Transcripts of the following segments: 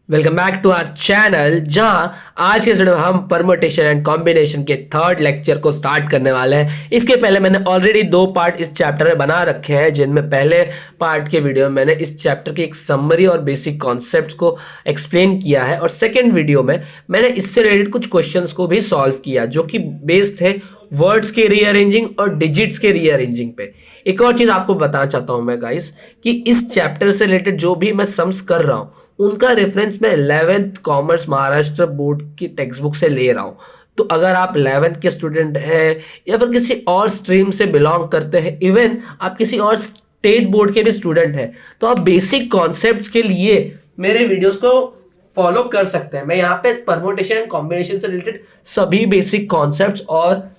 Welcome back to our channel, जहां आज के वीडियो में हम परमुटेशन एंड कॉम्बिनेशन के थर्ड लेक्चर को स्टार्ट करने वाले हैं। इसके पहले मैंने ऑलरेडी 2 पार्ट इस चैप्टर में बना रखे हैं, जिनमें पहले पार्ट के वीडियो में मैंने इस चैप्टर की एक समरी और बेसिक कॉन्सेप्ट्स को एक्सप्लेन किया है, और सेकेंड वीडियो में मैंने इससे रिलेटेड कुछ क्वेश्चंस को भी सॉल्व किया जो कि बेस्ड थे वर्ड्स के रीअरेंजिंग और डिजिट्स के रीअरेंजिंग पे। एक और चीज आपको बताना चाहता हूं मैं गाइस, कि इस चैप्टर से रिलेटेड जो भी मैं सम्स कर रहा हूं उनका रेफरेंस मैं 11th कॉमर्स महाराष्ट्र बोर्ड की टेक्स्ट बुक से ले रहा हूं। तो अगर आप 11th के स्टूडेंट हैं या फिर किसी और स्ट्रीम से बिलोंग करते हैं, इवन आप किसी और स्टेट बोर्ड के भी स्टूडेंट हैं, तो आप बेसिक कॉन्सेप्ट्स के लिए मेरे वीडियोस को फॉलो कर सकते हैं। मैं यहाँ पे परमुटेशन एंड कॉम्बिनेशन से रिलेटेड सभी बेसिक कॉन्सेप्ट्स और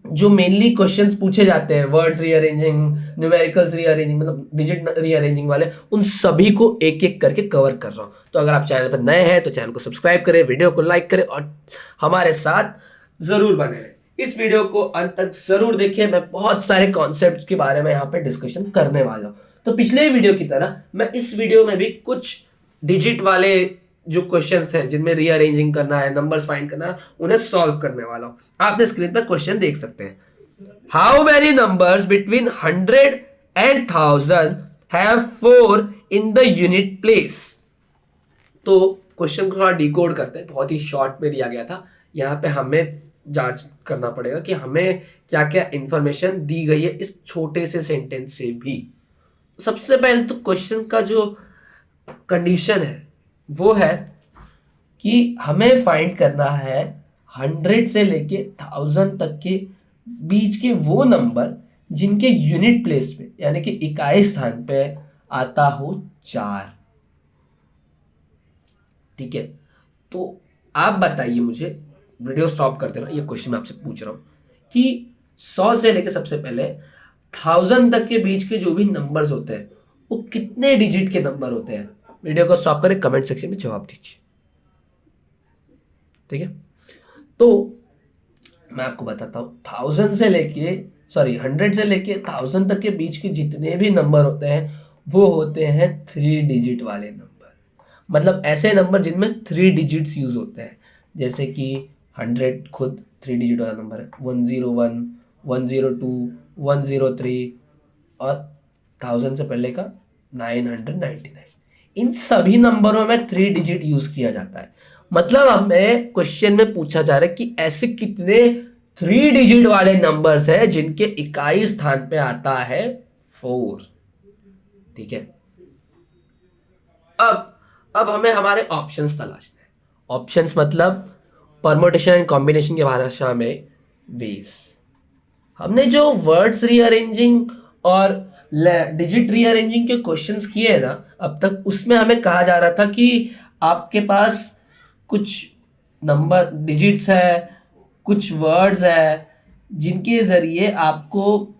जो मेनली क्वेश्चंस पूछे जाते हैं, वर्ड्स रीअरेंजिंग, न्यूमेरिकल्स रीअरेंजिंग, मतलब डिजिट रीअरेंजिंग वाले, उन सभी को एक एक करके कवर कर रहा हूं। तो अगर आप चैनल पर नए हैं तो चैनल को सब्सक्राइब करें, वीडियो को लाइक करें और हमारे साथ जरूर बने रहें। इस वीडियो को अंत तक जरूर देखिए, मैं बहुत सारे कॉन्सेप्ट के बारे में यहाँ पे डिस्कशन करने वाला हूँ। तो पिछले वीडियो की तरह मैं इस वीडियो में भी कुछ डिजिट वाले जो क्वेश्चंस हैं जिनमें रीअरेंजिंग करना है, नंबर्स फाइंड करना है, उन्हें सॉल्व करने वाला हूं। आपने स्क्रीन पर क्वेश्चन देख सकते हैं। How many numbers between 100 and 1000 have 4 in the unit place. तो क्वेश्चन को थोड़ा डिकोड करते हैं, बहुत ही शॉर्ट में दिया गया था। यहाँ पे हमें जांच करना पड़ेगा कि हमें क्या क्या इंफॉर्मेशन दी गई है इस छोटे से सेंटेंस से भी। सबसे पहले तो क्वेश्चन का जो कंडीशन है वो है कि हमें फाइंड करना है 100 से लेके 1000 तक के बीच के वो नंबर जिनके यूनिट प्लेस पे यानी कि इकाई स्थान पे आता हो 4। ठीक है, तो आप बताइए मुझे, वीडियो स्टॉप कर देना, ये क्वेश्चन मैं आपसे पूछ रहा हूं कि 100 से लेके सबसे पहले 1000 तक के बीच के जो भी नंबर्स होते हैं वो कितने डिजिट के नंबर होते हैं। वीडियो को स्टॉप करें, कमेंट सेक्शन में जवाब दीजिए। ठीक है, तो मैं आपको बताता हूँ, 100 से लेके 1000 तक के बीच के जितने भी नंबर होते हैं वो होते हैं 3 डिजिट वाले नंबर। मतलब ऐसे नंबर जिनमें 3 डिजिट्स यूज होते हैं, जैसे कि 100 खुद 3 डिजिट वाला नंबर है, 101, 102, 103, और 1000 से पहले का 999। इन सभी नंबरों में 3 डिजिट यूज किया जाता है। मतलब हमें क्वेश्चन में पूछा जा रहा है कि ऐसे कितने 3 डिजिट वाले नंबर्स है जिनके इकाई स्थान पे आता है 4। ठीक है, अब हमें हमारे ऑप्शंस तलाशने हैं। ऑप्शंस मतलब परमुटेशन एंड कॉम्बिनेशन की भाषा में वेज। हमने जो वर्ड्स रीअरेंजिंग और डिजिट रीअरेंजिंग के क्वेश्चंस किए हैं ना अब तक, उसमें हमें कहा जा रहा था कि आपके पास कुछ नंबर डिजिट्स है, कुछ वर्ड्स है, जिनके जरिए आपको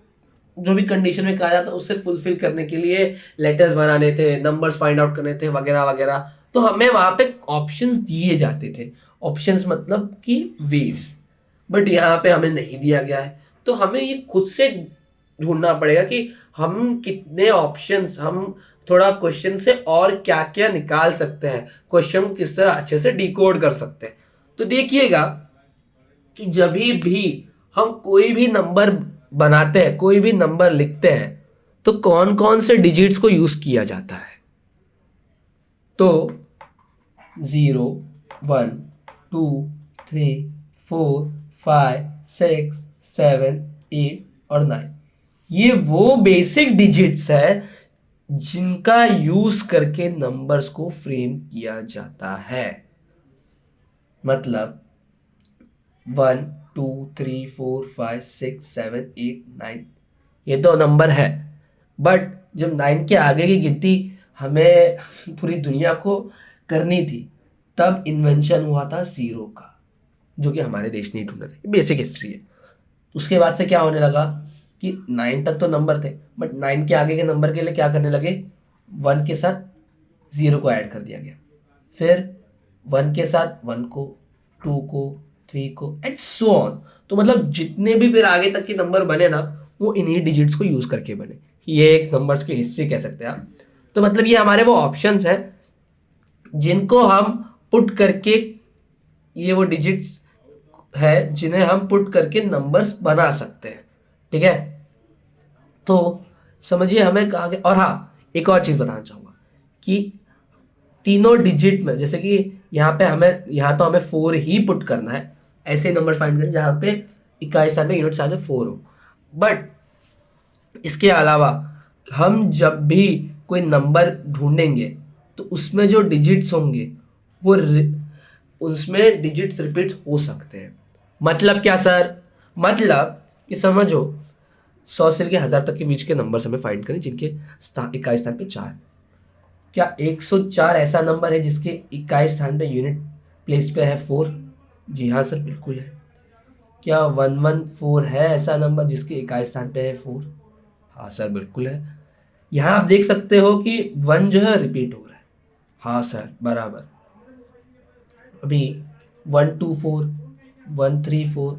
जो भी कंडीशन में कहा जाता है उससे फुलफिल करने के लिए लेटर्स बनाने थे, नंबर्स फाइंड आउट करने थे, वगैरह वगैरह। तो हमें वहां पे ऑप्शंस दिए जाते थे। ऑप्शंस मतलब कि वेव्स, बट यहाँ पे हमें नहीं दिया गया है। तो हमें ये खुद से ढूंढना पड़ेगा कि हम कितने ऑप्शंस, हम थोड़ा क्वेश्चन से और क्या क्या निकाल सकते हैं, क्वेश्चन को किस तरह अच्छे से डिकोड कर सकते हैं। तो देखिएगा कि जब भी हम कोई भी नंबर बनाते हैं, कोई भी नंबर लिखते हैं, तो कौन कौन से डिजिट्स को यूज किया जाता है। तो 0, 1, 2, 3, 4, 5, 6, 7, 8 और 9, ये वो बेसिक डिजिट्स है जिनका यूज करके नंबर्स को फ्रेम किया जाता है। मतलब 1, 2, 3, 4, 5, 6, 7, 8, 9 ये तो नंबर है, बट जब 9 के आगे की गिनती हमें पूरी दुनिया को करनी थी, तब इन्वेंशन हुआ था 0 का, जो कि हमारे देश ने ढूंढा था। बेसिक हिस्ट्री है। उसके बाद से क्या होने लगा कि 9 तक तो नंबर थे, बट 9 के आगे के नंबर के लिए क्या करने लगे, 1 के साथ 0 को ऐड कर दिया गया, फिर 1 के साथ 1 को, 2 को, 3 को, एंड सो ऑन। तो मतलब जितने भी फिर आगे तक के नंबर बने ना, वो इन्हीं डिजिट्स को यूज करके बने। ये एक नंबर्स की हिस्ट्री कह सकते हैं आप। तो मतलब ये हमारे वो ऑप्शंस है जिनको हम पुट करके, ये वो डिजिट्स है जिन्हें हम पुट करके नंबर्स बना सकते हैं। ठीक है, तो समझिए हमें कहा गया। और हाँ, एक और चीज़ बताना चाहूँगा कि तीनों डिजिट में, जैसे कि यहाँ पे हमें, यहाँ तो हमें 4 ही पुट करना है, ऐसे नंबर फाइंड करें जहाँ पे इकाई स्थान पे यूनिट स्थान पे 4 हो। बट इसके अलावा हम जब भी कोई नंबर ढूंढेंगे तो उसमें जो डिजिट्स होंगे वो उसमें डिजिट्स रिपीट हो सकते हैं। मतलब क्या सर? मतलब कि समझो 100 से लेकर 1000 तक के बीच के नंबर हमें फाइंड करें जिनके इकाई स्थान पे 4। क्या 104 ऐसा नंबर है जिसके इकाई स्थान पे यूनिट प्लेस पे है 4? जी हाँ सर, बिल्कुल है। क्या 114 है ऐसा नंबर जिसके इकाई स्थान पे है 4? हाँ सर, बिल्कुल है। यहाँ आप देख सकते हो कि 1 जो है रिपीट हो रहा है। हाँ सर, बराबर। अभी 124, 134,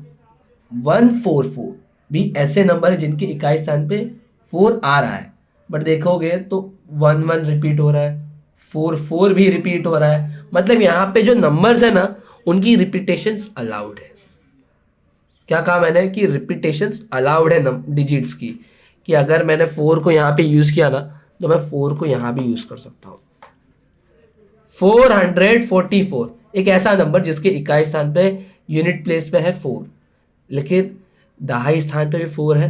144 भी ऐसे नंबर है जिनके इकाई स्थान पे 4 आ रहा है। बट देखोगे तो 11 रिपीट हो रहा है, 44 भी रिपीट हो रहा है। मतलब यहाँ पे जो नंबर्स है ना, उनकी रिपीटेशंस अलाउड है। क्या कहा मैंने? कि रिपीटेशंस अलाउड है डिजिट्स की, कि अगर मैंने 4 को यहाँ पे यूज़ किया ना, तो मैं 4 को यहाँ भी यूज़ कर सकता हूँ। 444 एक ऐसा नंबर जिसके इकाई स्थान पे यूनिट प्लेस पे है 4, लेकिन दहाई स्थान पे भी 4 है,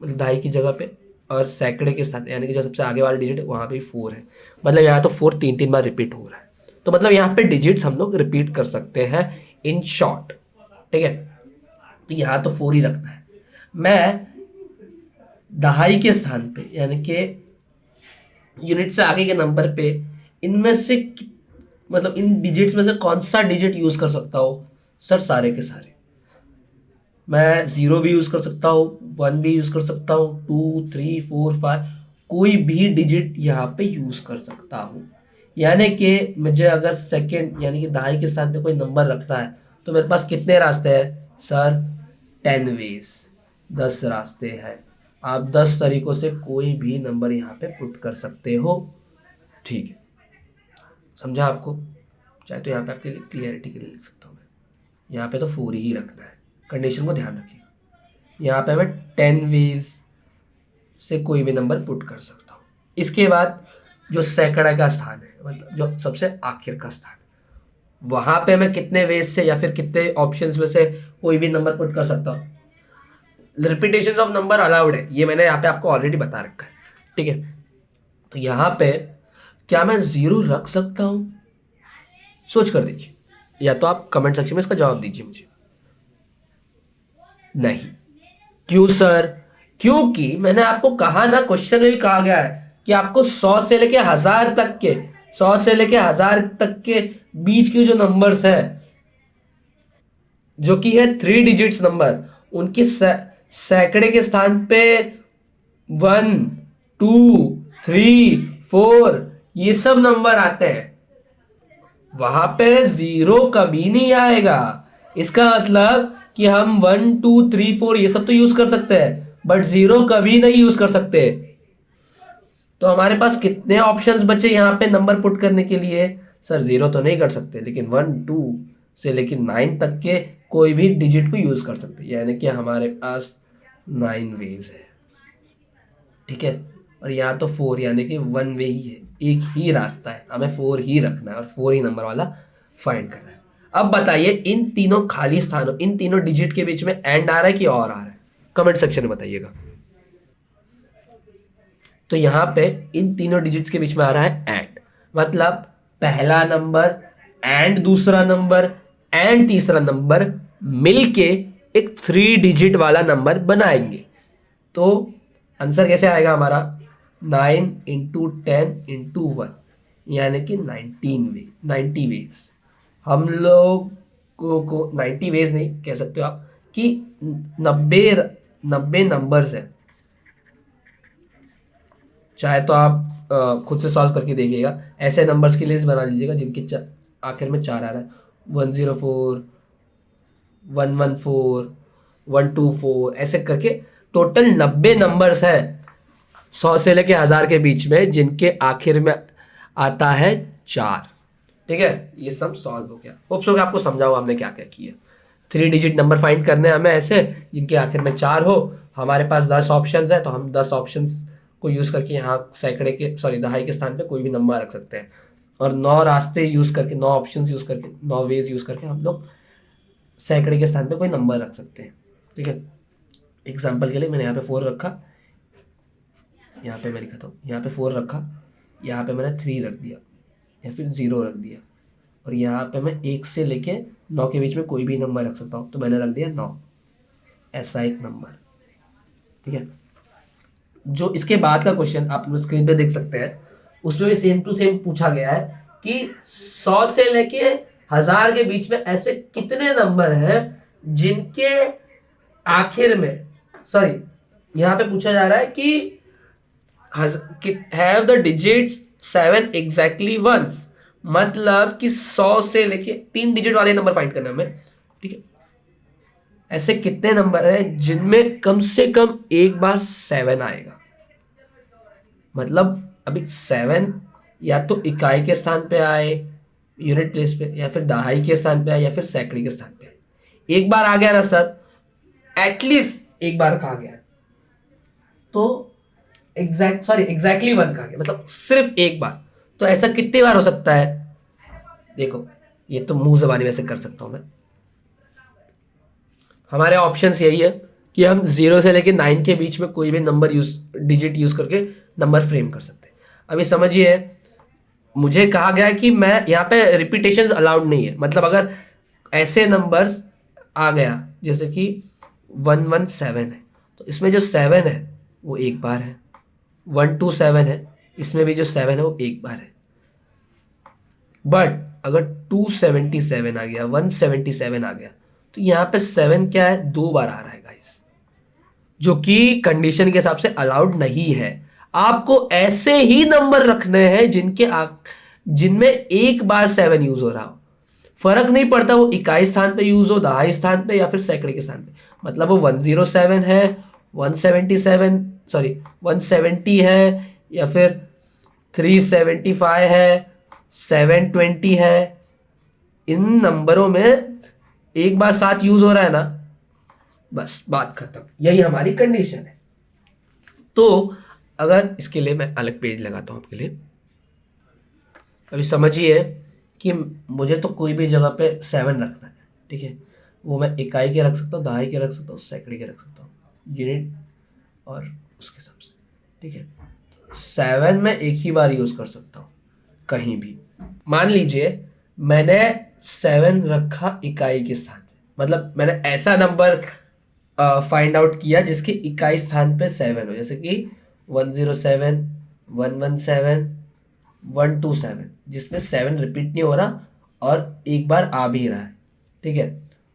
मतलब दहाई की जगह पे, और सैकड़े के स्थान यानी कि जो सबसे आगे वाला डिजिट है वहाँ पे भी 4 है। मतलब यहाँ तो 4 3 बार रिपीट हो रहा है। तो मतलब यहाँ पे डिजिट्स हम लोग रिपीट कर सकते हैं इन शॉर्ट। ठीक है, तो यहाँ तो 4 ही रखना है। मैं दहाई के स्थान पे यानी कि यूनिट से आगे के नंबर पे इनमें से मतलब इन डिजिट्स में से कौन सा डिजिट यूज कर सकता हूँ? सर सारे के सारे। मैं 0 भी यूज कर सकता हूँ, 1 भी यूज कर सकता हूँ, 2 3 4 5, कोई भी डिजिट यहाँ पे यूज कर सकता हूँ। यानी कि मुझे अगर सेकंड यानी कि दहाई के स्थान पे कोई नंबर रखना है तो मेरे पास कितने रास्ते हैं? सर 10 वेज, 10 रास्ते हैं। आप 10 तरीकों से कोई भी नंबर यहाँ पे पुट कर सकते हो। ठीक है, समझा आपको? चाहे तो यहाँ पे आपके लिए क्लियरिटी के लिए लिख सकता हूँ मैं, यहाँ पे तो 4 ही रखना है। कंडीशन को ध्यान रखिए। यहाँ पे मैं 10 वेज से कोई भी नंबर पुट कर सकता हूँ। इसके बाद जो सैकड़ा का स्थान है, मतलब जो सबसे आखिर का स्थान है, वहाँ पे मैं कितने वेज से या फिर कितने ऑप्शंस में से कोई भी नंबर पुट कर सकता हूँ? रिपीटेशन ऑफ नंबर अलाउड है, ये मैंने यहाँ पे आपको ऑलरेडी बता रखा है। ठीक है, तो यहाँ पे क्या मैं 0 रख सकता हूँ? सोच कर देखिए, या तो आप कमेंट सेक्शन में इसका जवाब दीजिए मुझे। नहीं। क्यों सर? क्योंकि मैंने आपको कहा ना, क्वेश्चन में भी कहा गया है कि आपको 100 से लेके 1000 तक के, 100 से लेके 1000 तक के बीच के जो नंबर्स है, जो कि है 3 डिजिट्स नंबर, उनके सैकड़े के स्थान पे 1 2 3 4 ये सब नंबर आते हैं। वहां पे 0 कभी नहीं आएगा। इसका मतलब कि हम 1 2 3 4 ये सब तो यूज कर सकते हैं, बट 0 कभी नहीं यूज कर सकते। तो हमारे पास कितने ऑप्शंस बचे यहाँ पे नंबर पुट करने के लिए? सर 0 तो नहीं कर सकते, लेकिन 1 2 से लेकिन 9 तक के कोई भी डिजिट को यूज कर सकते हैं, यानी कि हमारे पास 9 वेज है। ठीक है, और यहाँ तो 4 यानी कि 1 वे ही है, एक ही रास्ता है, हमें 4 ही रखना है और 4 ही नंबर वाला फाइंड करना है। अब बताइए, इन तीनों खाली स्थानों, इन तीनों डिजिट के बीच में एंड आ रहा है कि और आ रहा है? कमेंट सेक्शन में बताइएगा। तो यहाँ पे इन तीनों डिजिट्स के बीच में आ रहा है एंड, मतलब पहला नंबर एंड दूसरा नंबर एंड तीसरा नंबर मिलके एक 3 डिजिट वाला नंबर बनाएंगे। तो आंसर कैसे आएगा हमारा? 9 इंटू 10 इंटू 1 यानी कि 90 वेज। हम लोग को 90 वेज नहीं कह सकते हो आप, कि 90 नंबर्स है। चाहे तो आप खुद से सॉल्व करके देखिएगा, ऐसे नंबर्स की लिस्ट बना लीजिएगा जिनके आखिर में 4 आ रहा है। 104 114 124 ऐसे करके टोटल 90 नंबर्स है 100 से लेके 1000 के बीच में, जिनके आखिर में आता है 4। ठीक है, ये सब सॉल्व हो गया। होप सो कि आपको समझाओ हमने क्या क्या किया। 3 डिजिट नंबर फाइंड करने हैं हमें ऐसे जिनके आखिर में 4 हो। हमारे पास 10 ऑप्शंस है, तो हम 10 ऑप्शंस को यूज करके यहाँ सैकड़े के दहाई के स्थान पे कोई भी नंबर रख सकते हैं। और 9 रास्ते यूज करके, 9 ऑप्शन यूज करके, 9 वेज यूज करके हम लोग सैकड़े के स्थान पे कोई नंबर रख सकते हैं। ठीक है, एग्जाम्पल के लिए मैंने यहाँ पे 4 रखा, यहाँ पे मैं लिखा था, यहाँ पे 4 रखा, यहाँ पे मैंने 3 रख दिया या फिर 0 रख दिया, और यहाँ पे मैं 1 से लेके 9 के बीच में कोई भी नंबर रख सकता हूँ, तो मैंने रख दिया 9, ऐसा एक नंबर। ठीक है, जो इसके बाद का क्वेश्चन आप लोग स्क्रीन पे देख सकते हैं, उसमें भी सेम टू सेम पूछा गया है कि 100 से लेके 1000 के बीच में ऐसे कितने नंबर हैं जिनके आखिर में, सॉरी, यहाँ पे पूछा जा रहा है कि have the digits 7 exactly once, मतलब कि 100 से लेके 3 डिजिट वाले नंबर फाइंड करना हमें। ठीक है, ऐसे कितने नंबर है जिनमें कम से कम एक बार 7 आएगा। मतलब अभी 7 या तो इकाई के स्थान पे आए यूनिट प्लेस पे, या फिर दहाई के स्थान पे आए, या फिर सैकड़े के स्थान पे आए। एक बार आ गया ना सर, एटलीस्ट एक बार कहा गया, तो एग्जैक्टली 1 कहा गया, मतलब सिर्फ एक बार। तो ऐसा कितनी बार हो सकता है? देखो, ये तो मुंह जबानी वैसे कर सकता हूं मैं। हमारे ऑप्शंस यही है कि हम 0 से लेके 9 के बीच में कोई भी नंबर डिजिट यूज करके नंबर फ्रेम कर सकते हैं। अभी समझिए, मुझे कहा गया है कि मैं यहाँ पे रिपीटेशंस अलाउड नहीं है। मतलब अगर ऐसे नंबर्स आ गया जैसे कि 117 है, तो इसमें जो 7 है वो एक बार है। 127 है, इसमें भी जो 7 है वो एक बार है। बट अगर 277 आ गया, 177 आ गया, तो यहाँ पे 7 क्या है, 2 बार आ रहा है गाइस, जो कि कंडीशन के हिसाब से अलाउड नहीं है। आपको ऐसे ही नंबर रखने हैं जिनमें एक बार 7 यूज हो रहा हो। फर्क नहीं पड़ता वो इकाई स्थान पे यूज हो, दहाई स्थान पे, या फिर सैकड़े के स्थान पे। मतलब वो 107 है, 177, सॉरी 170 है, या फिर 375 है, 720 है, इन नंबरों में एक बार 7 यूज हो रहा है ना, बस बात खत्म। यही हमारी कंडीशन है। तो अगर इसके लिए मैं अलग पेज लगाता हूं आपके लिए, अभी समझिए कि मुझे तो कोई भी जगह पे 7 रखना है। ठीक है, वो मैं इकाई के रख सकता हूँ, दहाई के रख सकता हूँ, सैकड़े के रख सकता हूँ, यूनिट और उसके हिसाब से। ठीक है, 7 मैं एक ही बार यूज कर सकता हूँ कहीं भी। मान लीजिए मैंने 7 रखा इकाई के स्थान पे, मतलब मैंने ऐसा नंबर फाइंड आउट किया जिसके इकाई स्थान पे 7 हो, जैसे कि 107, 117, 127, जिसमें 7 रिपीट नहीं हो रहा और एक बार आ भी रहा है। ठीक है,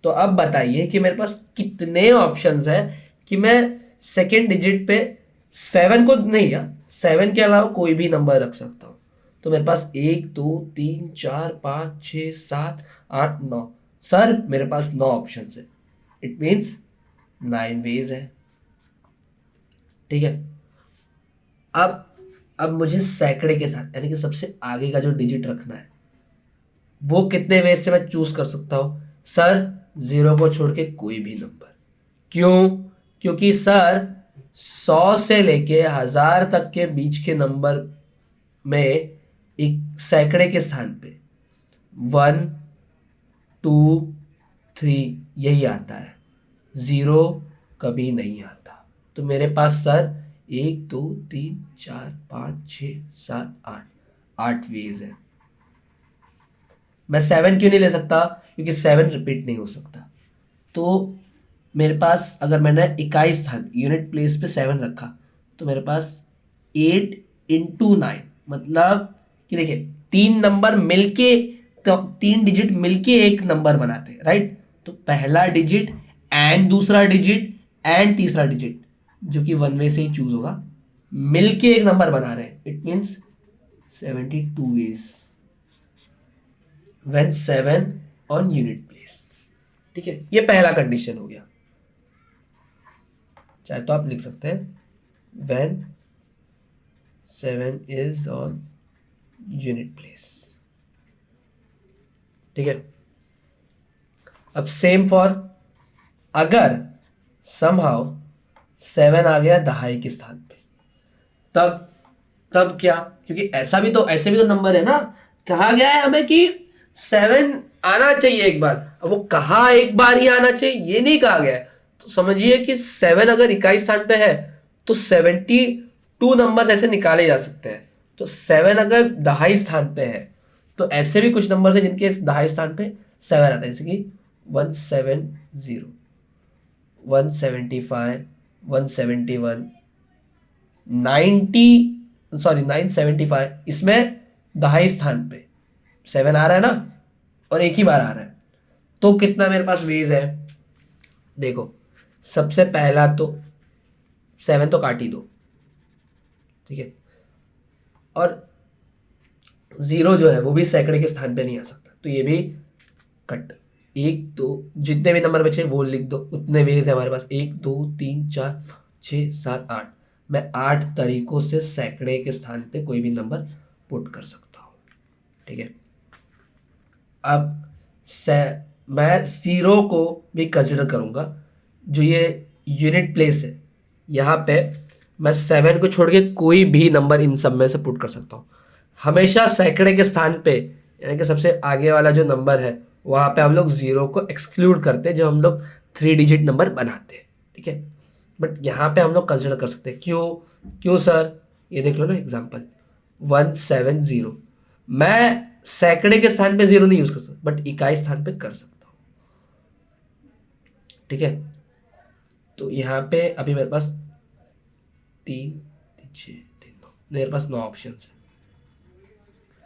तो अब बताइए कि मेरे पास कितने ऑप्शंस है कि मैं सेकेंड डिजिट पे 7 को नहीं, या 7 के अलावा कोई भी नंबर रख सकता हूँ। तो मेरे पास 1 2 3 4 5 6 7 8 9, सर मेरे पास 9 ऑप्शन है। इट मीन्स 9 वेज है। ठीक है, अब मुझे सैकड़े के साथ, यानी कि सबसे आगे का जो डिजिट रखना है, वो कितने वेज से मैं चूज कर सकता हूं? सर 0 को छोड़ के कोई भी नंबर। क्यों? क्योंकि सर 100 से लेके 1000 तक के बीच के नंबर में एक सैकड़े के स्थान पे 1 2 3 यही आता है, 0 कभी नहीं आता। तो मेरे पास सर 1 2 3 4 5 6 7 8, 8 वेज है। मैं 7 क्यों नहीं ले सकता? क्योंकि 7 रिपीट नहीं हो सकता। तो मेरे पास, अगर मैंने इकाई स्थान यूनिट प्लेस पे 7 रखा, तो मेरे पास 8 इंटू 9, मतलब कि देखिए 3 नंबर मिलके, तो 3 डिजिट मिलके एक नंबर बनाते हैं, राइट? तो पहला डिजिट एंड दूसरा डिजिट एंड तीसरा डिजिट, जो कि 1 वे से ही चूज होगा, मिलके एक नंबर बना रहे हैं। It means 72 ways when 7 on unit place. ठीक है, ये पहला कंडीशन हो गया। चाहे तो आप लिख सकते हैं when 7 is on unit place. ठीक है। अब सेम फॉर अगर समहाउ 7 आ गया दहाई के स्थान पे, तब तब क्या, क्योंकि ऐसे भी तो नंबर है ना, कहा गया है हमें कि 7 आना चाहिए एक बार, अब वो कहा एक बार ही आना चाहिए ये नहीं कहा गया है। तो समझिए कि 7 अगर इकाई स्थान पे है तो 72 नंबर ऐसे निकाले जा सकते हैं। तो 7 अगर दहाई स्थान पे है तो ऐसे भी कुछ नंबर है जिनके दहाई स्थान पे 7 आता है, जैसे कि 170, 175, 171, 975, इसमें दहाई स्थान पे 7 आ रहा है ना, और एक ही बार आ रहा है। तो कितना मेरे पास वेज है, देखो सबसे पहला तो 7 तो काट ही दो, ठीक है, और 0 जो है वो भी सैकड़े के स्थान पे नहीं आ सकता, तो ये भी कट। 1 2 जितने भी नंबर बचे वो लिख दो, उतने वेज है हमारे पास, 1 2 3 4 6 7 8। मैं 8 तरीकों से सैकड़े के स्थान पे कोई भी नंबर पुट कर सकता हूँ, ठीक है। अब मैं 0 को भी कंसिडर करूँगा, जो ये यूनिट प्लेस है यहाँ पे मैं 7 को छोड़ के कोई भी नंबर इन सब में से पुट कर सकता हूँ। हमेशा सैकड़े के स्थान पे, यानी कि सबसे आगे वाला जो नंबर है वहाँ पे हम लोग 0 को एक्सक्लूड करते हैं जब हम लोग 3 डिजिट नंबर बनाते हैं, ठीक है। बट यहाँ पे हम लोग कंसिडर कर सकते हैं, क्यों सर, ये देख लो ना एग्जाम्पल 170, मैं सैकड़े के स्थान पे 0 नहीं यूज कर सकता बट इकाई स्थान पे कर सकता हूँ, ठीक है। तो यहाँ पे अभी मेरे पास 3 6 3 9, मेरे पास 9 ऑप्शन है।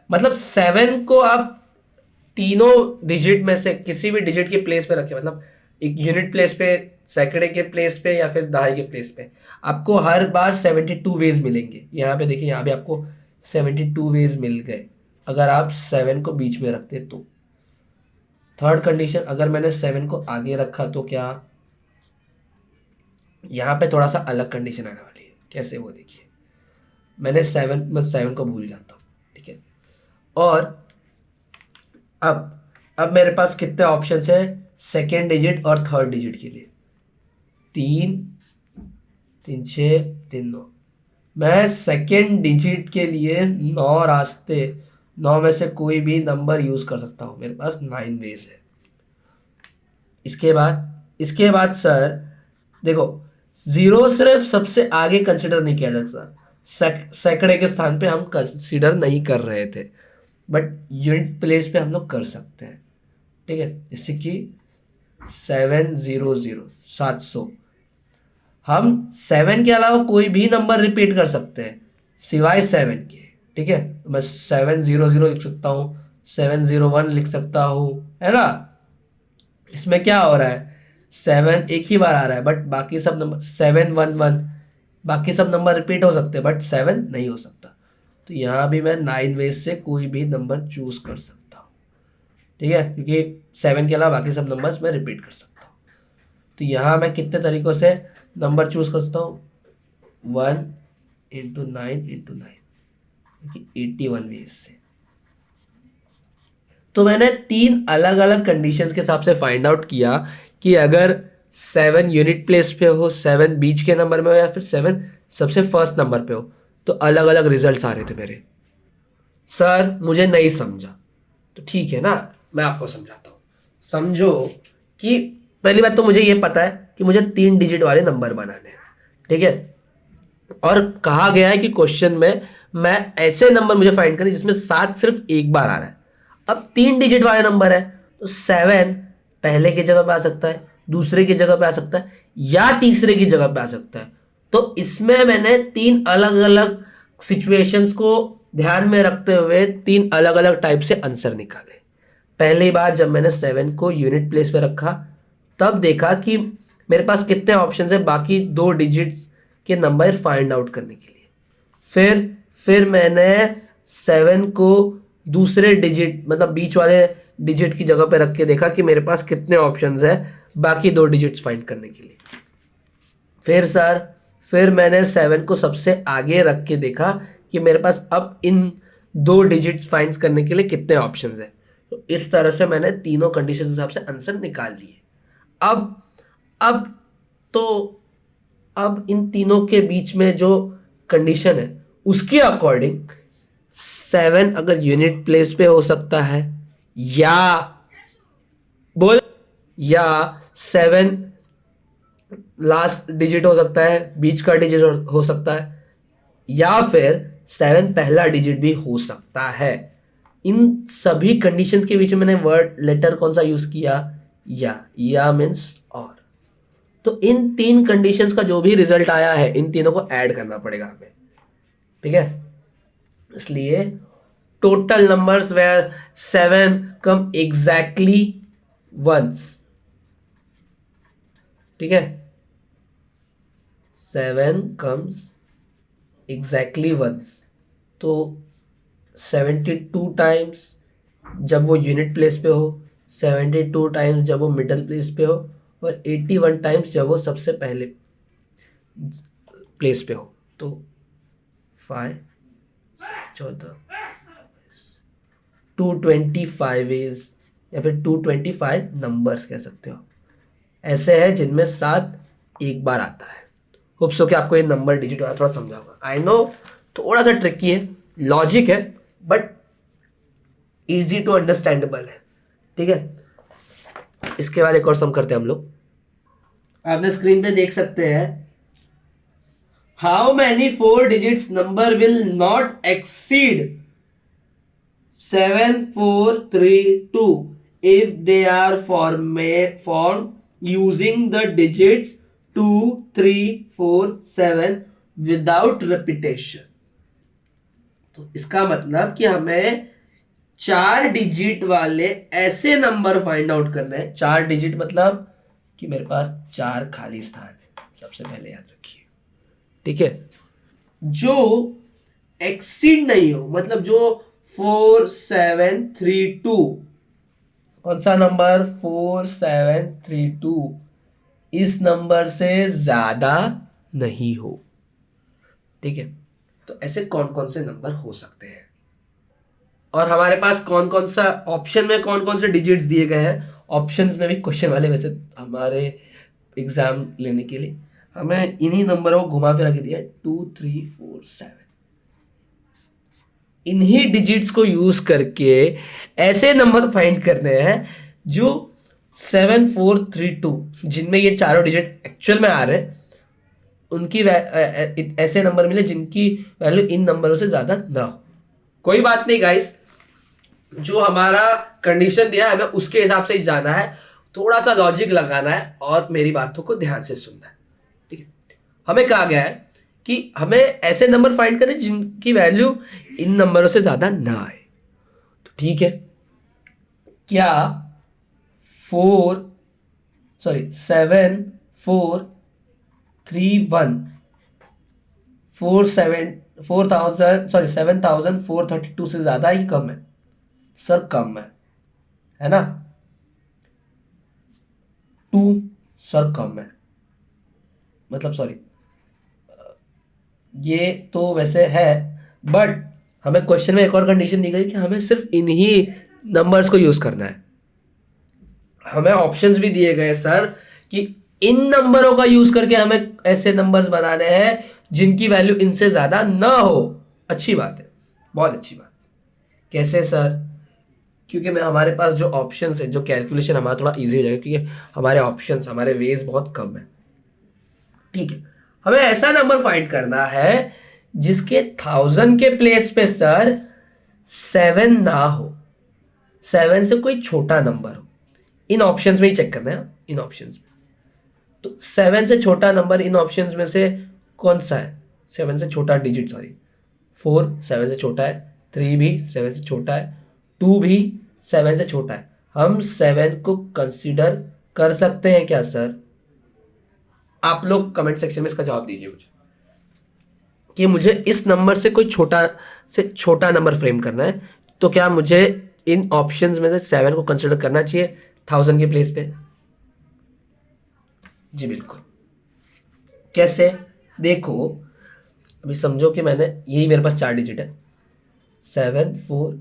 मतलब 7 को आप तीनों डिजिट में से किसी भी डिजिट के प्लेस पे रखें, मतलब एक यूनिट प्लेस पे, सैकड़े के प्लेस पे या फिर दहाई के प्लेस पे, आपको हर बार 72 वेज मिलेंगे। यहाँ पे देखिए, यहाँ पे आपको 72 वेज मिल गए अगर आप 7 को बीच में रखते तो। थर्ड कंडीशन, अगर मैंने 7 को आगे रखा तो क्या, यहाँ पे थोड़ा सा अलग कंडीशन आने वाली है। कैसे, वो देखिए, मैं 7 को भूल जाता हूँ, ठीक है। और अब मेरे पास कितने ऑप्शन है सेकेंड डिजिट और थर्ड डिजिट के लिए, 3 3 6 3 9। मैं सेकेंड डिजिट के लिए 9 रास्ते, 9 में से कोई भी नंबर यूज कर सकता हूँ, मेरे पास 9 वेज है। इसके बाद सर देखो, 0 सिर्फ सबसे आगे कंसिडर नहीं किया जाता, सैकड़े के स्थान पे हम कंसिडर नहीं कर रहे थे, बट यूनिट प्लेस पे हम लोग कर सकते हैं, ठीक है। जैसे कि 700, 700, हम 7 के अलावा कोई भी नंबर रिपीट कर सकते हैं सिवाय 7 के, ठीक है। मैं 700 लिख सकता हूँ, 701 लिख सकता हूँ, है ना। इसमें क्या हो रहा है, 7 एक ही बार आ रहा है बट बाकी सब नंबर 711, बाकी सब नंबर रिपीट हो सकते हैं बट 7 नहीं हो सकता। तो यहाँ भी मैं 9 वेज से कोई भी नंबर चूज कर सकता हूँ, ठीक है, क्योंकि 7 के अलावा बाकी सब नंबर्स मैं रिपीट कर सकता हूँ। तो यहाँ मैं कितने तरीकों से नंबर चूज कर सकता हूँ, 1 × 9 × 9, 81 वेज से। तो मैंने 3 अलग अलग कंडीशंस के हिसाब से फाइंड आउट किया कि अगर 7 यूनिट प्लेस पे हो, 7 बीच के नंबर में हो या फिर 7 सबसे फर्स्ट नंबर पे हो, तो अलग अलग रिजल्ट्स आ रहे थे मेरे। सर मुझे नहीं समझा, तो ठीक है ना, मैं आपको समझाता हूँ। समझो कि पहली बात तो मुझे ये पता है कि मुझे 3 डिजिट वाले नंबर बनाने हैं, ठीक है। और कहा गया है कि क्वेश्चन में मैं ऐसे नंबर मुझे फाइंड करने जिसमें 7 सिर्फ एक बार आ रहा है। अब 3 डिजिट वाले नंबर है तो 7 पहले की जगह पे आ सकता है, दूसरे की जगह पे आ सकता है, या तीसरे की जगह पे आ सकता है। तो इसमें मैंने 3 अलग अलग सिचुएशंस को ध्यान में रखते हुए 3 अलग अलग टाइप से आंसर निकाले। पहली बार जब मैंने 7 को यूनिट प्लेस पे रखा तब देखा कि मेरे पास कितने ऑप्शन है बाकी 2 डिजिट्स के नंबर फाइंड आउट करने के लिए। फिर मैंने 7 को दूसरे डिजिट, मतलब बीच वाले डिजिट की जगह पे रख के देखा कि मेरे पास कितने ऑप्शंस है बाकी 2 डिजिट्स फाइंड करने के लिए। फिर मैंने 7 को सबसे आगे रख के देखा कि मेरे पास अब इन 2 डिजिट्स फाइंड करने के लिए कितने ऑप्शंस है, तो इस तरह से मैंने तीनों कंडीशन के हिसाब से आंसर निकाल लिए। अब तो अब इन तीनों के बीच में जो कंडीशन है उसके अकॉर्डिंग 7 अगर यूनिट प्लेस पे हो सकता है, या बोल, या 7 लास्ट डिजिट हो सकता है, बीच का डिजिट हो सकता है, या फिर 7 पहला डिजिट भी हो सकता है। इन सभी कंडीशंस के बीच में मैंने वर्ड लेटर कौन सा यूज किया? या मीन्स और। तो इन तीन कंडीशंस का जो भी रिजल्ट आया है इन तीनों को ऐड करना पड़ेगा हमें, ठीक है। इसलिए total numbers where 7 come exactly once, ठीक है, 7 कम्स एग्जैक्टली वंस। तो 72 टाइम्स जब वो यूनिट प्लेस पे हो, 72 टाइम्स जब वो मिडल प्लेस पे हो, और 81 टाइम्स जब वो सबसे पहले प्लेस पे हो। तो 5 14 225 इज, या फिर 225 नंबर्स कह सकते हो, ऐसे हैं जिनमें 7 एक बार आता है। होप्स हो कि आपको ये नंबर डिजिट वाला थोड़ा समझा होगा। आई नो थोड़ा सा ट्रिकी है, लॉजिक है, बट इजी टू अंडरस्टैंडेबल है, ठीक है। इसके बाद एक और सम करते हैं हम लोग। आपने स्क्रीन पे देख सकते हैं, how many 4 digits number will not exceed 7432 if they are formed using the digits 2 3 4 7 without repetition। तो इसका मतलब कि हमें 4 डिजिट वाले ऐसे नंबर फाइंड आउट करने हैं। 4 डिजिट मतलब कि मेरे पास 4 खाली स्थान है, सबसे पहले याद रखिए, ठीक है। जो एक्सीड नहीं हो, मतलब जो 4732, कौन सा नंबर? 4732 इस नंबर से ज्यादा नहीं हो, ठीक है। तो ऐसे कौन कौन से नंबर हो सकते हैं, और हमारे पास कौन कौन सा ऑप्शन में कौन कौन से डिजिट्स दिए गए हैं। ऑप्शंस में भी क्वेश्चन वाले वैसे हमारे एग्जाम लेने के लिए हमें इन्हीं नंबरों को घुमा फिरा के दिया है, 2 3 4 7। इन्हीं डिजिट्स को यूज करके ऐसे नंबर फाइंड करने हैं जो 7432, जिनमें ये चारों डिजिट एक्चुअल में आ रहे हैं, उनकी ऐसे नंबर मिले जिनकी वैल्यू इन नंबरों से ज्यादा ना हो। कोई बात नहीं गाइस, जो हमारा कंडीशन दिया है हमें उसके हिसाब से ही जाना है, थोड़ा सा लॉजिक लगाना है और मेरी बातों को ध्यान से सुनना है, ठीक है। हमें कहा गया है कि हमें ऐसे नंबर फाइंड करने जिनकी वैल्यू इन नंबरों से ज्यादा ना आए। तो ठीक है, क्या 7432 से ज्यादा ही कम है? सर कम है ना। 2 सर कम है, मतलब सॉरी, ये तो वैसे है, बट हमें क्वेश्चन में एक और कंडीशन दी गई कि हमें सिर्फ इन्हीं नंबर्स को यूज करना है। हमें ऑप्शंस भी दिए गए सर कि इन नंबरों का यूज करके हमें ऐसे नंबर्स बनाने हैं जिनकी वैल्यू इनसे ज्यादा ना हो। अच्छी बात है, बहुत अच्छी बात। कैसे सर? क्योंकि मैं हमारे पास जो ऑप्शंस है, जो कैलकुलेशन हमारा थोड़ा इजी हो जाएगा, क्योंकि हमारे ऑप्शंस, हमारे वेज बहुत कम है, ठीक है। हमें ऐसा नंबर फाइंड करना है जिसके 1000 के प्लेस पे सर 7 ना हो, 7 से कोई छोटा नंबर हो। इन ऑप्शंस में ही चेक करना है, इन ऑप्शंस में। तो 7 से छोटा नंबर इन ऑप्शंस में से कौन सा है? 7 से छोटा डिजिट, सॉरी, 4 7 से छोटा है, 3 भी 7 से छोटा है, 2 भी 7 से छोटा है। हम 7 को कंसीडर कर सकते हैं क्या सर? आप लोग कमेंट सेक्शन में इसका जवाब दीजिए मुझे कि मुझे इस नंबर से कोई छोटा से छोटा नंबर फ्रेम करना है, तो क्या मुझे इन ऑप्शंस में से 7 को कंसीडर करना चाहिए 1000 के प्लेस पे? जी बिल्कुल। कैसे? देखो, अभी समझो कि मैंने, यही मेरे पास 4 डिजिट है, 7 4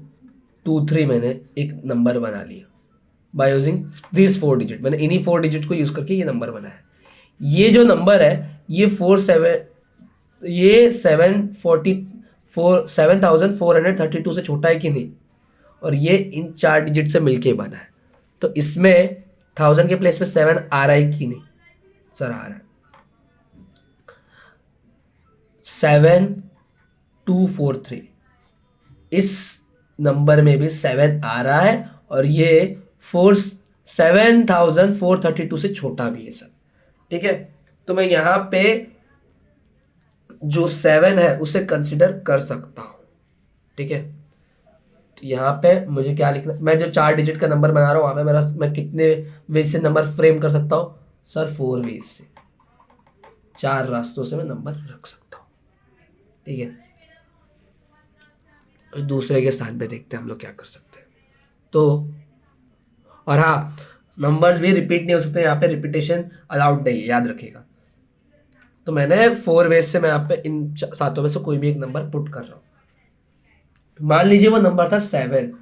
23 मैंने एक नंबर बना लिया बाय यूजिंग दिस 4 डिजिट। मैंने इन्हीं 4 डिजिट को यूज करके ये नंबर बनाया। ये जो नंबर है ये 7,432 से छोटा है कि नहीं, और ये इन 4 डिजिट से मिलके बना है। तो इसमें 1000 के प्लेस में 7 आ रहा है कि नहीं? सर आ रहा है। 7243 इस नंबर में भी 7 आ रहा है, और ये 7,432 से छोटा भी है सर। ठीक है, तो मैं यहाँ पे जो 7 है उसे कंसिडर कर सकता हूँ। ठीक है, तो यहाँ पे मुझे क्या लिखना, मैं जो 4 डिजिट का नंबर बना रहा हूँ वहाँ पे मैं कितने वे से नंबर फ्रेम कर सकता हूँ सर? 4 वेज से, 4 रास्तों से मैं नंबर रख सकता हूँ। ठीक है, दूसरे के स्थान पे देखते हैं हम लोग क्या कर सकते हैं। तो और हाँ, नंबर्स भी रिपीट नहीं हो सकते, यहाँ पे रिपीटेशन अलाउड नहीं है, याद रखिएगा। तो मैंने 4 वेज से मैं यहाँ पे इन सातों में से कोई भी एक नंबर पुट कर रहा हूँ। मान लीजिए वो नंबर था 7,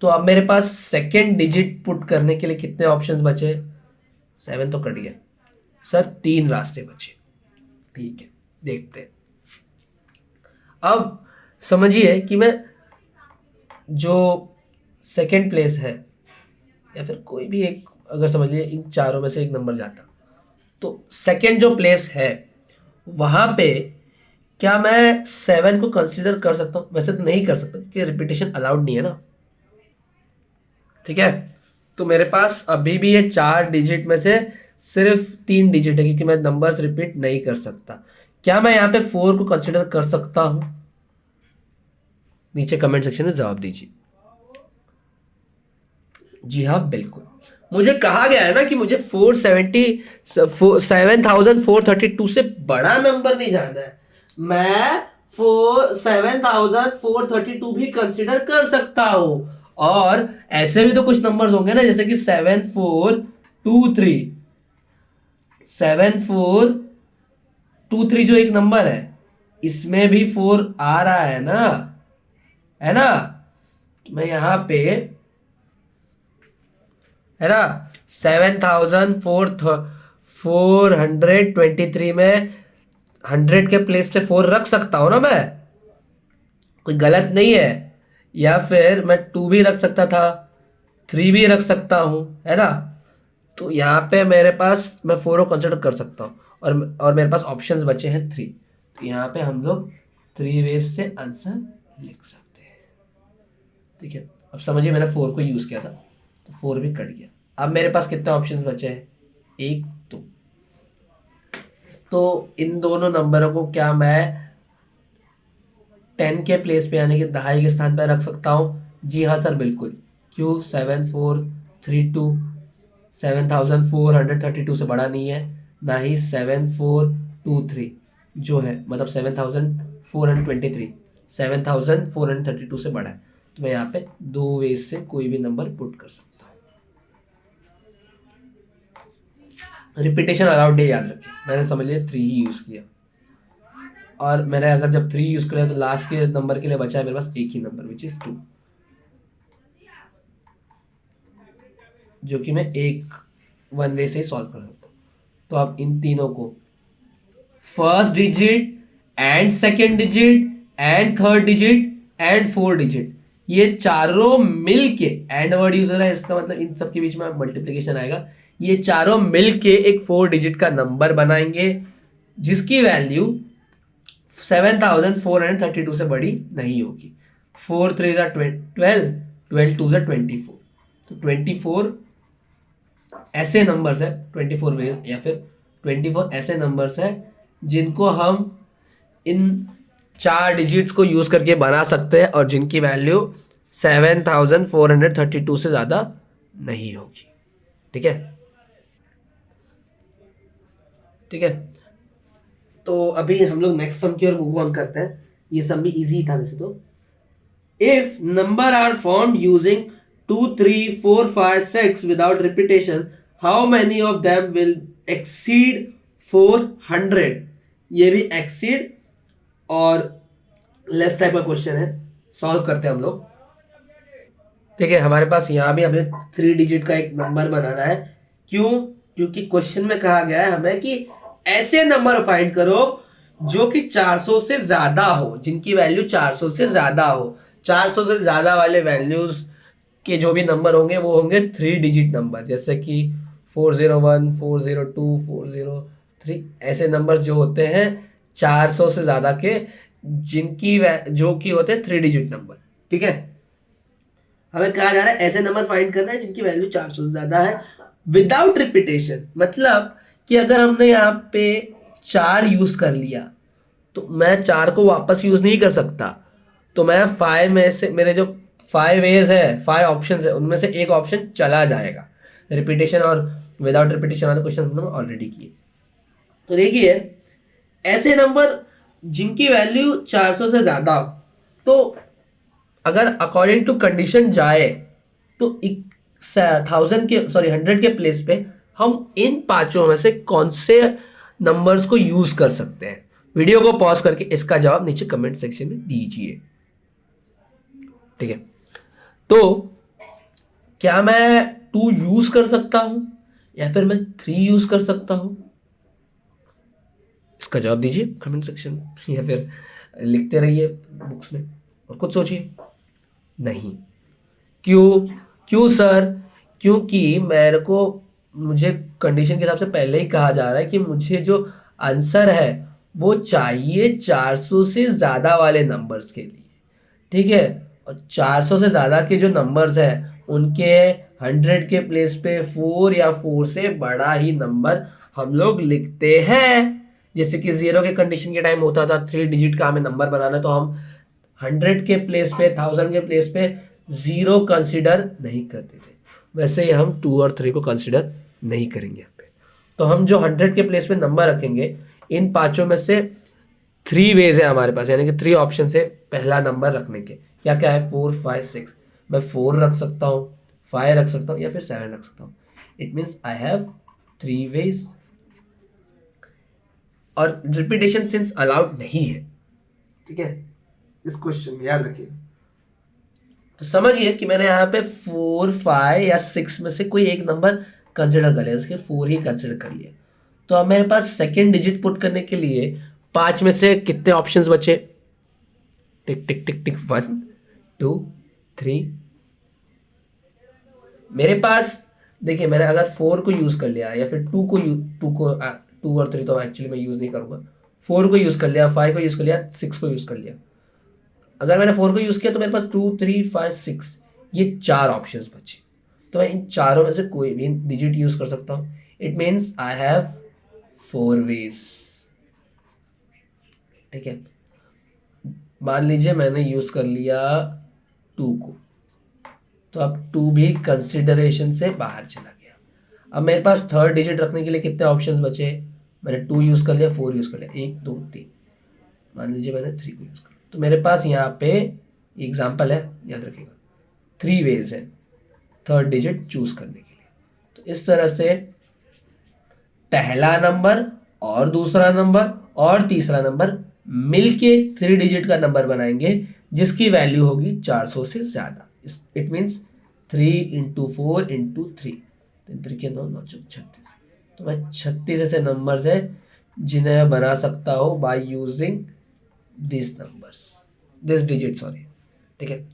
तो अब मेरे पास सेकेंड डिजिट पुट करने के लिए कितने ऑप्शंस बचे? 7 तो कट गया सर, 3 रास्ते बचे। ठीक है, देखते हैं। अब समझिए कि मैं जो सेकेंड प्लेस है, या फिर कोई भी एक, अगर समझ लीजिए इन चारों में से एक नंबर जाता, तो सेकेंड जो प्लेस है वहां पे क्या मैं 7 को कंसीडर कर सकता हूँ? वैसे तो नहीं कर सकता क्योंकि रिपीटेशन अलाउड नहीं है ना। ठीक है, तो मेरे पास अभी भी ये 4 डिजिट में से सिर्फ 3 डिजिट है, क्योंकि मैं नंबर्स रिपीट नहीं कर सकता। क्या मैं यहाँ पे 4 को कंसीडर कर सकता हूँ? नीचे कमेंट सेक्शन में जवाब दीजिए। जी हाँ, बिल्कुल। मुझे कहा गया है ना कि मुझे 7,432 से बड़ा नंबर नहीं जाना है। मैं 7,432 भी कंसिडर कर सकता हूं। और ऐसे भी तो कुछ नंबर्स होंगे ना, जैसे कि 7,423 जो एक नंबर है, इसमें भी 4 आ रहा है ना, है ना? मैं यहां पे, है ना, 7,423 में 100 के प्लेस पे 4 रख सकता हूं ना मैं, कोई गलत नहीं है। या फिर मैं 2 भी रख सकता था, 3 भी रख सकता हूं, है ना? तो यहाँ पे मेरे पास, मैं 4 को कंसिडर कर सकता हूँ, और मेरे पास ऑप्शंस बचे हैं 3। तो यहाँ पे हम लोग 3 वेज से आंसर लिख सकते हैं। ठीक है, अब समझिए मैंने 4 को यूज किया था तो 4 भी कट गया। अब मेरे पास कितने ऑप्शंस बचे हैं? 1 2। तो इन दोनों नंबरों को क्या मैं 10 के प्लेस पे यानी कि दहाई के स्थान पर रख सकता हूँ? जी हाँ सर, बिल्कुल। क्यों? 7,432 7,432 से बड़ा नहीं है, ना ही 7,423 जो है, मतलब 7,423 7,432 से बड़ा है। तो मैं यहाँ पे 2 वेज से कोई भी नंबर पुट कर सकता हूँ। रिपीटेशन अलाउड है, याद रखिए। मैंने समझ लिया 3 ही यूज किया, और मैंने अगर जब 3 यूज किया तो लास्ट के नंबर के लिए बचा है मेरे पास एक ही नंबर, विच इज 2, जो कि मैं एक 1 वे से ही सॉल्व कर सकता हूँ। तो आप इन तीनों को, first digit and second digit and third digit and 4 digit, ये चारों मिल के, एंड वर्ड यूज हो रहा है, इसका मतलब इन सब के बीच में मल्टीप्लीकेशन आएगा। ये चारों मिल के एक 4 डिजिट का नंबर बनाएंगे, जिसकी वैल्यू 7,432 से बड़ी नहीं होगी। 4 3 12, 12 2 24। तो 24 ऐसे नंबर्स है, 24 वेज या फिर 24 ऐसे नंबर्स है जिनको हम इन 4 डिजिट्स को यूज करके बना सकते हैं, और जिनकी वैल्यू 7,432 से ज्यादा नहीं होगी। ठीक है, ठीक है। तो अभी हम लोग नेक्स्ट सम की ओर मूव ऑन करते हैं। ये सम भी इजी था वैसे तो। If number are formed using 2 3 4 5 6 without repetition, how many of them will exceed 400? ये भी एक्सीड और लेस टाइप का क्वेश्चन है, सॉल्व करते हैं हम लोग। ठीक है, हमारे पास यहाँ भी हमें 3 डिजिट का एक नंबर बनाना है। क्यों? क्योंकि क्वेश्चन में कहा गया है हमें कि ऐसे नंबर फाइंड करो जो कि 400 से ज्यादा हो, जिनकी वैल्यू 400 से ज्यादा हो। 400 से ज्यादा वाले वैल्यूज के जो भी नंबर होंगे वो होंगे 3 डिजिट नंबर, जैसे कि 401, 402, 403, ऐसे नंबर जो होते हैं 400 से ज्यादा के, जिनकी जो कि होते हैं 3 डिजिट नंबर। ठीक है, हमें कहा जा रहा है ऐसे नंबर फाइंड करना है जिनकी वैल्यू 400 से ज्यादा है विदाउट रिपीटेशन। मतलब कि अगर हमने यहाँ पे 4 यूज कर लिया तो मैं 4 को वापस यूज नहीं कर सकता, तो मैं 5 में से मेरे जो 5 वेज है, 5 ऑप्शन है, उनमें से एक ऑप्शन चला जाएगा। रिपीटेशन और विदाउट रिपीटेशन वाले क्वेश्चन हमने ऑलरेडी किए। तो देखिए, ऐसे नंबर जिनकी वैल्यू 400 से ज्यादा हो, तो अगर अकॉर्डिंग टू कंडीशन जाए तो 100 के प्लेस पे हम इन पांचों में से कौन से नंबर्स को यूज कर सकते हैं। वीडियो को पॉज करके इसका जवाब नीचे कमेंट सेक्शन में दीजिए। ठीक है, तो क्या मैं 2 यूज कर सकता हूं या फिर मैं 3 यूज कर सकता हूं? इसका जवाब दीजिए कमेंट सेक्शन में, या फिर लिखते रहिए बुक्स में और कुछ सोचिए। नहीं। क्यों? क्यों सर? क्योंकि मुझे कंडीशन के हिसाब से पहले ही कहा जा रहा है कि मुझे जो आंसर है वो चाहिए 400 से ज़्यादा वाले नंबर्स के लिए। ठीक है, और 400 से ज़्यादा के जो नंबर्स हैं उनके 100 के प्लेस पे 4 या 4 से बड़ा ही नंबर हम लोग लिखते हैं। जैसे कि 0 के कंडीशन के टाइम होता था 3 डिजिट का हमें नंबर बनाना, तो हम 100 के प्लेस पे, 1000 के प्लेस पे 0 कंसिडर नहीं करते थे। वैसे ही हम 2 और 3 को कंसिडर नहीं करेंगे यहाँ पे। तो हम जो 100 के प्लेस पे नंबर रखेंगे, इन पांचों में से 3 वेज है हमारे पास, यानी कि 3 ऑप्शन है पहला नंबर रखने के। क्या क्या है? 4, 5, 6। मैं 4 रख सकता हूँ, 5 रख सकता हूँ, या फिर 7 रख सकता हूँ। It means I have 3 ways. और रिपीटेशन सिंस अलाउड नहीं है। ठीक है, इस क्वेश्चन में याद रखिए। तो समझिए कि मैंने यहाँ पे 4, 5 या 6 में से कोई एक नंबर कंसिडर कर लिया, उसके 4 ही कंसिडर कर लिया। तो अब मेरे पास सेकेंड डिजिट पुट करने के लिए 5 में से कितने ऑप्शंस बचे? टिक टिक टिक टिक, 1, 2, 3। मेरे पास देखिए, मैंने अगर 4 को यूज कर लिया या फिर 2 और 3 तो एक्चुअली मैं यूज नहीं करूंगा। 4 को यूज कर लिया, 5 को यूज कर लिया, 6 को यूज कर लिया। अगर मैंने 4 को यूज किया तो मेरे पास 2, 3, 5, 6 ये 4 ऑप्शंस बचे। तो मैं इन चारों में से कोई भी डिजिट यूज कर सकता हूँ। It means I have 4 ways. ठीक है, मान लीजिए मैंने यूज कर लिया 2 को, तो अब 2 भी कंसिडरेशन से बाहर चला गया। अब मेरे पास थर्ड डिजिट रखने के लिए कितने ऑप्शंस बचे? मैंने 2 यूज कर लिया, 4 यूज कर लिया, 1, 2, 3। मान लीजिए मैंने 3 को यूज कर लिया, तो मेरे पास यहाँ पे एग्जाम्पल है, याद रखिएगा, 3 वेज है थर्ड डिजिट चूज करने के लिए। तो इस तरह से पहला नंबर और दूसरा नंबर और तीसरा नंबर मिलके 3 डिजिट का नंबर बनाएंगे जिसकी वैल्यू होगी 400 से ज्यादा। इट मीन्स 3 × 4 × 3, 3 के 9, 9 36। तो मैं 36 ऐसे नंबर्स है जिन्हें मैं बना सकता हूँ बाय यूजिंग दिस डिजिट। ठीक है,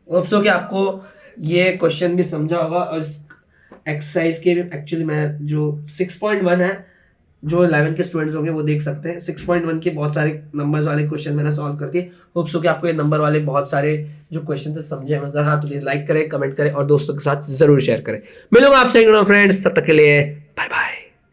होप सो कि आपको ये क्वेश्चन भी समझा होगा। और इस एक्सरसाइज के एक्चुअली मैं जो 6.1 है, जो 11 के स्टूडेंट्स होंगे वो देख सकते हैं। 6.1 के बहुत सारे नंबर्स वाले क्वेश्चन मैंने सॉल्व कर दिए। होप सो कि आपको ये नंबर वाले बहुत सारे जो क्वेश्चन थे समझे। अगर हाँ तो प्लीज लाइक करें, कमेंट करें और दोस्तों के साथ जरूर शेयर करें। मिलूंगा आपसे फ्रेंड्स, तब तक के लिए